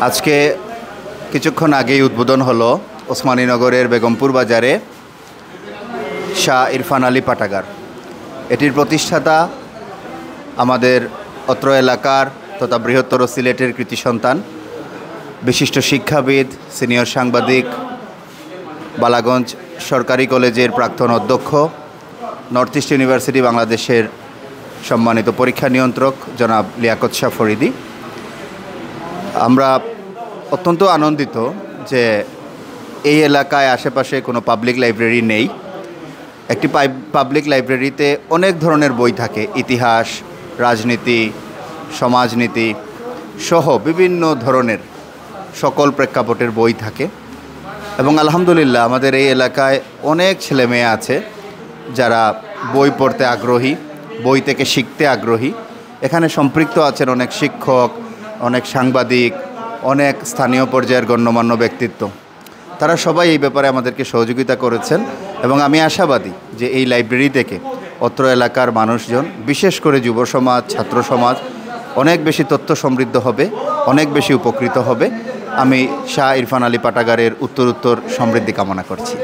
আজকে কিছুক্ষণ আগেই উদ্বোধন হলো ওসমানীনগরের বেগমপুর বাজারে শাহ ইরফান আলী পাঠাগার। এটির প্রতিষ্ঠাতা আমাদের অত্র এলাকার তথা বৃহত্তর সিলেটের কৃতি সন্তান, বিশিষ্ট শিক্ষাবিদ, সিনিয়র সাংবাদিক, বালাগঞ্জ সরকারি কলেজের প্রাক্তন অধ্যক্ষ, নর্থ ইস্ট ইউনিভার্সিটি বাংলাদেশের সম্মানিত পরীক্ষা নিয়ন্ত্রক জনাব লিয়াকত শাহ ফরিদি। আমরা অত্যন্ত আনন্দিত যে এই এলাকায় আশেপাশে কোনো পাবলিক লাইব্রেরি নেই। একটি পাবলিক লাইব্রেরিতে অনেক ধরনের বই থাকে, ইতিহাস, রাজনীতি, সমাজনীতি সহ বিভিন্ন ধরনের সকল প্রেক্ষাপটের বই থাকে। এবং আলহামদুলিল্লাহ আমাদের এই এলাকায় অনেক ছেলে মেয়ে আছে যারা বই পড়তে আগ্রহী, বই থেকে শিখতে আগ্রহী। এখানে সম্পৃক্ত আছেন অনেক শিক্ষক, অনেক সাংবাদিক, অনেক স্থানীয় পর্যায়ের গণ্যমান্য ব্যক্তিত্ব। তারা সবাই এই ব্যাপারে আমাদেরকে সহযোগিতা করেছেন এবং আমি আশাবাদী যে এই লাইব্রেরি থেকে অত্র এলাকার মানুষজন, বিশেষ করে যুব সমাজ, ছাত্র সমাজ অনেক বেশি তথ্য সমৃদ্ধ হবে, অনেক বেশি উপকৃত হবে। আমি শাহ ইরফান আলী পাঠাগারের উত্তরোত্তর সমৃদ্ধি কামনা করছি।